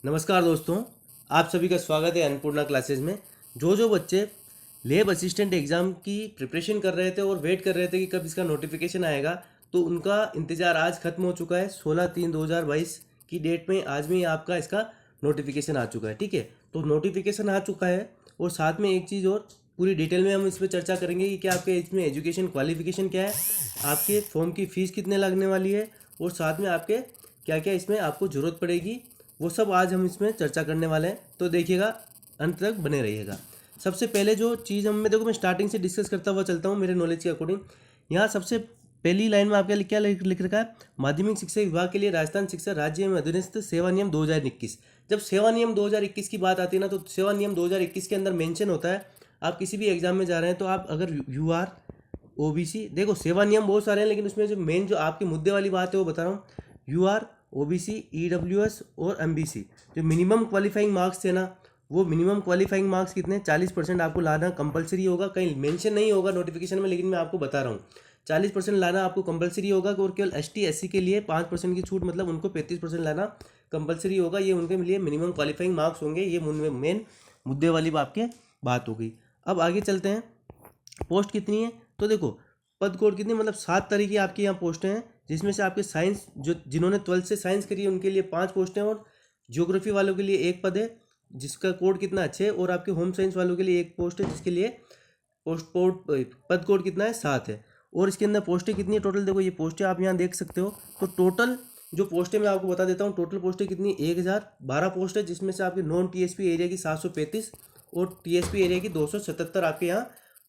नमस्कार दोस्तों, आप सभी का स्वागत है अन्नपूर्णा क्लासेस में। जो बच्चे लैब असिस्टेंट एग्ज़ाम की प्रिपरेशन कर रहे थे और वेट कर रहे थे कि कब इसका नोटिफिकेशन आएगा, तो उनका इंतज़ार आज खत्म हो चुका है। 16/3/2022 की डेट में आज में ही आपका इसका नोटिफिकेशन आ चुका है। ठीक है, तो नोटिफिकेशन आ चुका है और साथ में एक चीज़ और पूरी डिटेल में हम इस पर चर्चा करेंगे कि क्या आपके इसमें एजुकेशन क्वालिफिकेशन क्या है, आपके फॉर्म की फ़ीस कितने लगने वाली है और साथ में आपके क्या क्या इसमें आपको ज़रूरत पड़ेगी, वो सब आज हम इसमें चर्चा करने वाले हैं। तो देखिएगा, अंत तक बने रहिएगा। सबसे पहले जो चीज़ मैं स्टार्टिंग से डिस्कस करता हुआ चलता हूँ मेरे नॉलेज के अकॉर्डिंग। यहाँ सबसे पहली लाइन में आपके लिए क्या लिख रखा है, माध्यमिक शिक्षा विभाग के लिए राजस्थान शिक्षा राज्य में अधीनस्थ सेवा नियम 2021। जब सेवा नियम 2021 की बात आती है ना, तो सेवा नियम 2021 के अंदर मेंशन होता है। आप किसी भी एग्जाम में जा रहे हैं तो आप अगर UR OBC, देखो सेवा नियम बहुत सारे हैं लेकिन उसमें जो मेन जो आपके मुद्दे वाली बात है वो बता रहा हूँ। UR OBC EWS और MBC जो मिनिमम क्वालिफाइंग मार्क्स थे ना, वो मिनिमम क्वालिफाइंग मार्क्स कितने 40% आपको लाना कंपलसरी होगा। कहीं मेंशन नहीं होगा नोटिफिकेशन में, लेकिन मैं आपको बता रहा हूँ 40% लाना आपको कंपलसरी होगा। और केवल ST SC के लिए 5% की छूट, मतलब उनको 35% लाना कंपलसरी होगा। ये उनके लिए मिनिमम क्वालिफाइंग मार्क्स होंगे। ये मेन मुद्दे वाली आपके बात हो गई। अब आगे चलते हैं, पोस्ट कितनी है। तो देखो पद कोड कितनी, मतलब 7 तरह की आपकी यहाँ पोस्टें हैं, जिसमें से आपके साइंस जो जिन्होंने 12th से साइंस करी है उनके लिए 5 पोस्टें और ज्योग्राफी वालों के लिए 1 पद है जिसका कोड कितना अच्छे है, और आपके होम साइंस वालों के लिए 1 पोस्ट है जिसके लिए पद कोड कितना है 7 है। और इसके अंदर पोस्टें कितनी है टोटल, देखो ये पोस्टें आप यहाँ देख सकते हो। तो टोटल जो पोस्टें मैं आपको बता देता हूँ, टोटल पोस्टें कितनी 1012 पोस्ट है, जिसमें से आपके नॉन TSP एरिया की 735 और TSP एरिया की 277 आपके यहाँ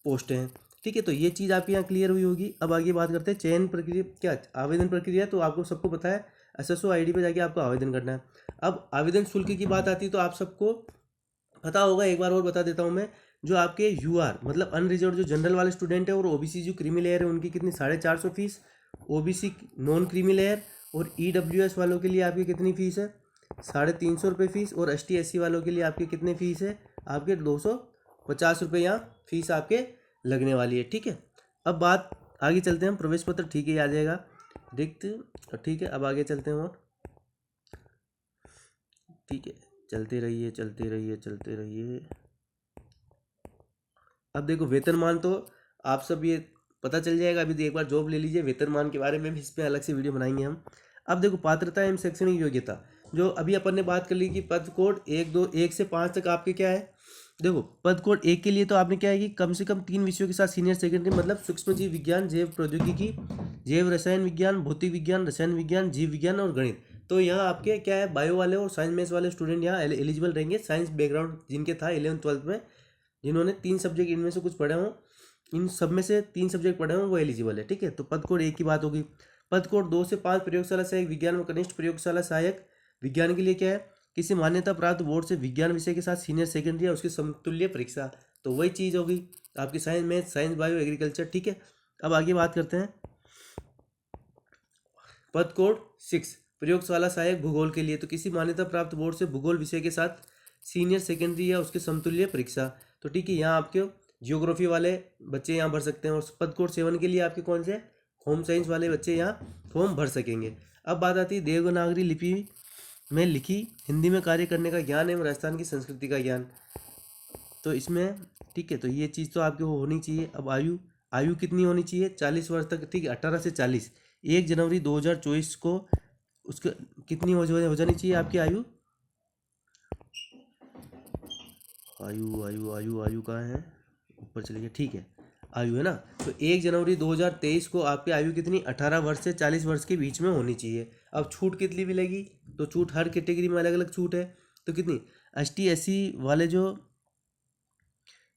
पोस्टें हैं। ठीक है, तो ये चीज़ आपके यहाँ क्लियर हुई होगी। अब आगे बात करते हैं चयन प्रक्रिया, क्या आवेदन प्रक्रिया, तो आपको सबको पता है SSO ID पे जाके आपको आवेदन करना है। अब आवेदन शुल्क की बात आती है तो आप सबको पता होगा, एक बार और बता देता हूँ मैं। जो आपके UR मतलब अनरिजर्व जो जनरल वाले स्टूडेंट है और OBC जो क्रीमी लेयर है उनकी कितनी 450 fees, OBC non creamy layer और EWS वालों के लिए आपकी कितनी फ़ीस है 350 रुपये फीस, और ST SC वालों के लिए आपकी कितनी फ़ीस है आपके 250 रुपये यहाँ फीस आपके लगने वाली है। ठीक है, अब बात आगे चलते हैं, प्रवेश पत्र ठीक है आ जाएगा रिक्त। ठीक है, अब आगे चलते हैं और ठीक है, चलते रहिए चलते रहिए चलते रहिए। अब देखो वेतनमान तो आप सब ये पता चल जाएगा, अभी एक बार जॉब ले लीजिए, वेतनमान के बारे में भी इस पर अलग से वीडियो बनाएंगे हम। अब देखो पात्रता एवं शैक्षणिक योग्यता, जो अभी अपन ने बात कर ली कि पद कोड 1 से 5 तक आपके क्या है। देखो पद कोड 1 के लिए तो आपने क्या है कि कम से कम 3 विषयों के साथ सीनियर सेकेंडरी, मतलब सूक्ष्म जीव विज्ञान, जैव प्रौद्योगिकी, जैव रसायन विज्ञान, भौतिक विज्ञान, रसायन विज्ञान, जीव विज्ञान और गणित। तो यहाँ आपके क्या है, बायो वाले और साइंस मैथ्स वाले स्टूडेंट यहाँ एलिजिबल रहेंगे। साइंस बैकग्राउंड जिनके था 11th-12th में, जिन्होंने 3 सब्जेक्ट इनमें से कुछ पढ़े हों, इन सब में से 3 सब्जेक्ट पढ़े हों, वो एलिजिबल है। ठीक है, तो पद कोड 1 की बात होगी। पद कोड 2 से 5 प्रयोगशाला सहायक विज्ञान में कनिष्ठ प्रयोगशाला सहायक विज्ञान के लिए क्या है, किसी मान्यता प्राप्त बोर्ड से विज्ञान विषय के साथ सीनियर सेकेंडरी या उसकी समतुल्य परीक्षा। तो वही चीज़ होगी आपकी science math, science bio agriculture. ठीक है, अब आगे बात करते हैं पद कोड 6 प्रयोगशाला सहायक भूगोल के लिए, तो किसी मान्यता प्राप्त बोर्ड से भूगोल विषय के साथ सीनियर सेकेंडरी या उसके समतुल्य परीक्षा। तो ठीक है, यहाँ आपके जियोग्राफी वाले बच्चे यहाँ भर सकते हैं। और पद कोड 7 के लिए आपके कौन से होम साइंस वाले बच्चे यहाँ फॉर्म भर सकेंगे। अब बात आती है देवनागरी लिपि में लिखी हिंदी में कार्य करने का ज्ञान एवं राजस्थान की संस्कृति का ज्ञान। तो इसमें ठीक है, तो ये चीज़ तो आपके होनी चाहिए। अब आयु आयु कितनी होनी चाहिए 40 वर्ष तक। ठीक है, 18 से 40 1 जनवरी 2024 को उसके कितनी हो जानी चाहिए आपकी आयु। आयु आयु आयु आयु कहाँ है, ऊपर चले गए। ठीक है, आयु है ना, तो 1 जनवरी 2023 को आपकी आयु कितनी 18 वर्ष से 40 वर्ष के बीच में होनी चाहिए। अब छूट कितनी मिलेगी, तो छूट हर कैटेगरी में अलग अलग छूट है। तो कितनी ST SC वाले जो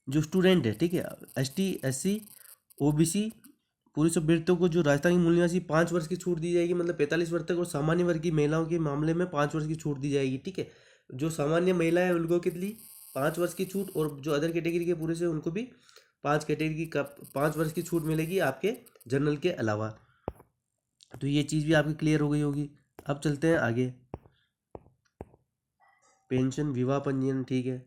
स्टूडेंट है, ठीक है, ST SC OBC पूरी सब अभ्यर्थियों को जो राजस्थान की मूल निवासी 5 वर्ष की छूट दी जाएगी, मतलब 45 वर्ष तक। और सामान्य वर्ग की महिलाओं के मामले में 5 वर्ष की छूट दी जाएगी। ठीक है, जो सामान्य महिला है उनको कितनी 5 वर्ष की छूट, और जो अदर कैटेगरी के पूरे से उनको भी 5 वर्ष की छूट मिलेगी आपके जनरल के अलावा। तो ये चीज़ भी आपकी क्लियर हो गई होगी। अब चलते हैं आगे, पेंशन विवाह पंजीयन। ठीक है,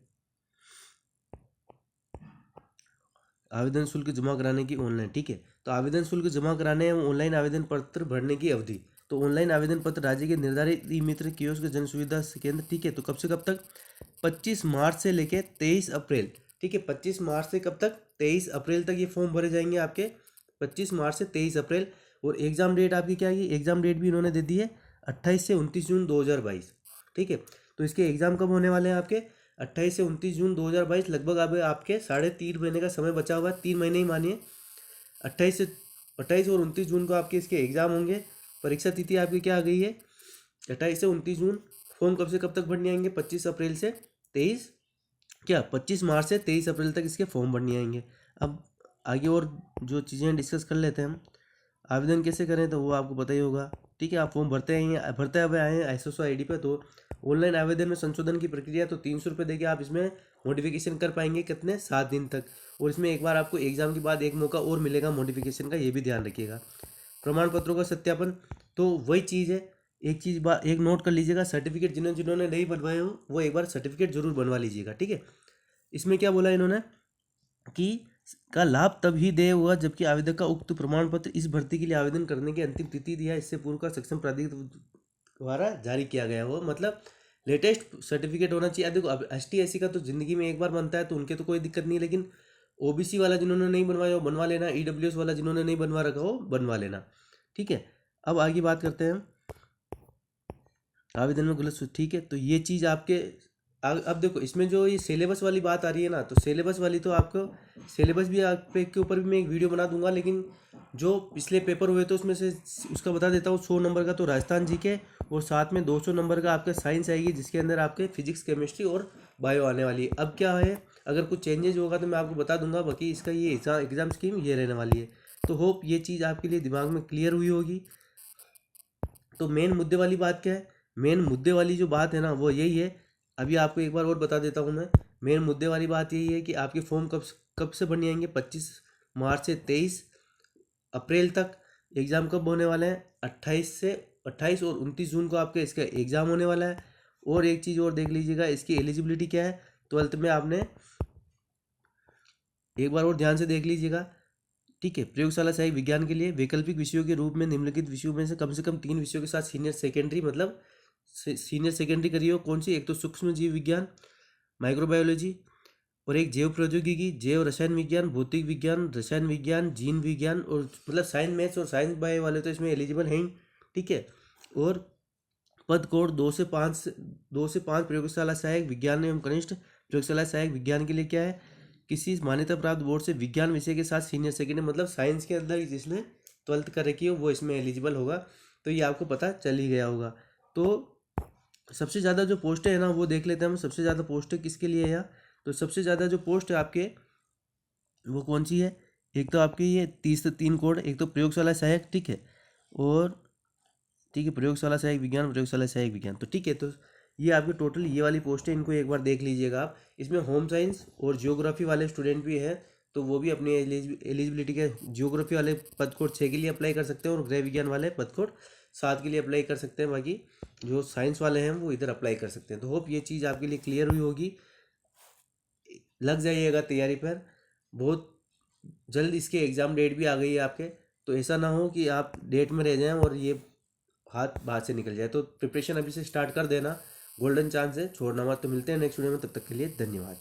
आवेदन शुल्क जमा कराने की ऑनलाइन। ठीक है, तो आवेदन शुल्क जमा कराने एवं ऑनलाइन आवेदन पत्र भरने की अवधि, तो ऑनलाइन आवेदन पत्र राज्य के निर्धारित ई मित्र कियोस्क जन सुविधा केंद्र, ठीक है। तो कब से कब तक? 25 मार्च से लेके 23 अप्रैल, ठीक है। 25 मार्च से कब तक? 23 अप्रैल तक ये फॉर्म भरे जाएंगे आपके, 25 मार्च से 23 अप्रैल। और एग्ज़ाम डेट आपकी क्या है? एग्ज़ाम डेट भी इन्होंने दे दी है 28 से 29 जून 2022, ठीक है। तो इसके एग्ज़ाम कब होने वाले हैं आपके? 28 से 29 जून 2022। लगभग अब आपके 3.5 महीने का समय बचा हुआ है, 3 महीने ही मानिए। 28 और 29 जून को आपके इसके एग्ज़ाम होंगे। परीक्षा तिथि आपकी क्या आ गई है? 28 से 29 जून। फॉर्म कब से कब तक भरने आएंगे? 25 अप्रैल से 23, क्या 25 मार्च से 23 अप्रैल तक इसके फॉर्म भरने आएंगे। अब आगे और जो चीज़ें डिस्कस कर लेते हैं हम। आवेदन कैसे करें तो वो आपको पता ही होगा, ठीक है। आप फॉर्म भरते हुए आए हैं SSO ID पे। तो ऑनलाइन आवेदन में संशोधन की प्रक्रिया, तो 300 रुपये देके आप इसमें मॉडिफिकेशन कर पाएंगे, कितने? 7 दिन तक। और इसमें एक बार आपको एग्ज़ाम के बाद एक मौका और मिलेगा मॉडिफिकेशन का, ये भी ध्यान रखिएगा। प्रमाण पत्रों का सत्यापन, तो वही चीज़ है। एक नोट कर लीजिएगा, सर्टिफिकेट जिन्होंने नहीं बनवाए हो वो एक बार सर्टिफिकेट जरूर बनवा लीजिएगा, ठीक है। इसमें क्या बोला इन्होंने कि का लाभ तभी देय हुआ जबकि आवेदक का उक्त प्रमाण पत्र इस भर्ती के लिए आवेदन करने की अंतिम तिथि दिया इससे पूर्व का सक्षम प्राधिकरण द्वारा जारी किया गया हो। मतलब लेटेस्ट सर्टिफिकेट होना चाहिए। देखो अब ST SC का तो जिंदगी में एक बार बनता है, तो उनके तो कोई दिक्कत नहीं है, लेकिन OBC वाला जिन्होंने नहीं बनवाया हो बनवा लेना, EWS वाला जिन्होंने नहीं बनवा रखा हो बनवा लेना, ठीक है। अब आगे बात करते हैं आवेदन में गलत, ठीक है। तो ये चीज़ आपके अब देखो इसमें जो ये सिलेबस वाली बात आ रही है ना, तो सिलेबस वाली तो आपको सिलेबस भी आप पे के ऊपर भी मैं एक वीडियो बना दूंगा, लेकिन जो पिछले पेपर हुए तो उसमें से उसका बता देता हूँ। 100 नंबर का तो राजस्थान GK, और साथ में 200 नंबर का आपका साइंस आएगी, जिसके अंदर आपके फिजिक्स, केमिस्ट्री और बायो आने वाली है। अब क्या है, अगर कुछ चेंजेज होगा तो मैं आपको बता दूंगा। बाकी इसका ये एग्ज़ाम स्कीम ये रहने वाली है। तो होप ये चीज़ आपके लिए दिमाग में क्लियर हुई होगी। तो मेन मुद्दे वाली बात क्या है? मेन मुद्दे वाली जो बात है ना वो यही है। अभी आपको एक बार और बता देता हूँ मैं। मेन मुद्दे वाली बात यही है कि आपके फॉर्म कब से भरने आएंगे? 25 मार्च से 23 अप्रैल तक। एग्ज़ाम कब होने वाले हैं? 28 और 29 जून को आपके इसका एग्ज़ाम होने वाला है। और एक चीज़ और देख लीजिएगा, इसकी एलिजिबिलिटी क्या है। 12th में आपने एक बार और ध्यान से देख लीजिएगा, ठीक है। प्रयोगशाला सहायक विज्ञान के लिए वैकल्पिक विषयों के रूप में निम्नलिखित विषयों में से कम 3 विषयों के साथ सीनियर सेकेंडरी, मतलब सीनियर सेकेंडरी करिए। कौन सी? एक तो सूक्ष्म जीव विज्ञान, माइक्रोबायोलॉजी, और एक जैव प्रौद्योगिकी, जैव रसायन विज्ञान, भौतिक विज्ञान, रसायन विज्ञान, जीन विज्ञान, और मतलब साइंस मैथ्स और साइंस बायो वाले तो इसमें एलिजिबल हैं ही, ठीक है। और पद कोड 2 से 5 प्रयोगशाला सहायक विज्ञान एवं कनिष्ठ प्रयोगशाला सहायक विज्ञान के लिए क्या है? किसी मान्यता प्राप्त बोर्ड से विज्ञान विषय के साथ सीनियर सेकेंडरी, मतलब साइंस के अंदर जिसने 12th कर रखी हो वो इसमें एलिजिबल होगा। तो ये आपको पता चल ही गया होगा। तो सबसे ज़्यादा जो पोस्टें हैं ना वो देख लेते हैं हम। सबसे ज़्यादा पोस्टें किसके लिए है? तो सबसे ज़्यादा जो पोस्ट है आपके वो कौन सी है? एक तो आपकी ये 30 से 3 कोड, एक तो प्रयोगशाला सहायक, ठीक है। और ठीक है, प्रयोगशाला सहायक विज्ञान, प्रयोगशाला सहायक विज्ञान, तो ठीक है। तो ये आपके टोटल ये वाली पोस्ट है, इनको एक बार देख लीजिएगा आप। इसमें होम साइंस और जियोग्राफी वाले स्टूडेंट भी हैं, तो वो भी अपनी एलिजिबिलिटी के जियोग्राफी वाले पद कोड 6 के लिए अप्लाई कर सकते हैं, और गृह विज्ञान वाले पद कोड 7 के लिए अप्लाई कर सकते हैं। बाकी जो साइंस वाले हैं वो इधर अप्लाई कर सकते हैं। तो होप ये चीज़ आपके लिए क्लियर हुई होगी। लग जाइएगा तैयारी पर, बहुत जल्द इसके एग्ज़ाम डेट भी आ गई है आपके। तो ऐसा ना हो कि आप डेट में रह जाएं और ये हाथ बाहर से निकल जाए। तो प्रिपरेशन अभी से स्टार्ट कर देना, गोल्डन चांस है, छोड़ना मत। तो मिलते हैं नेक्स्ट वीडियो में, तब तक के लिए धन्यवाद।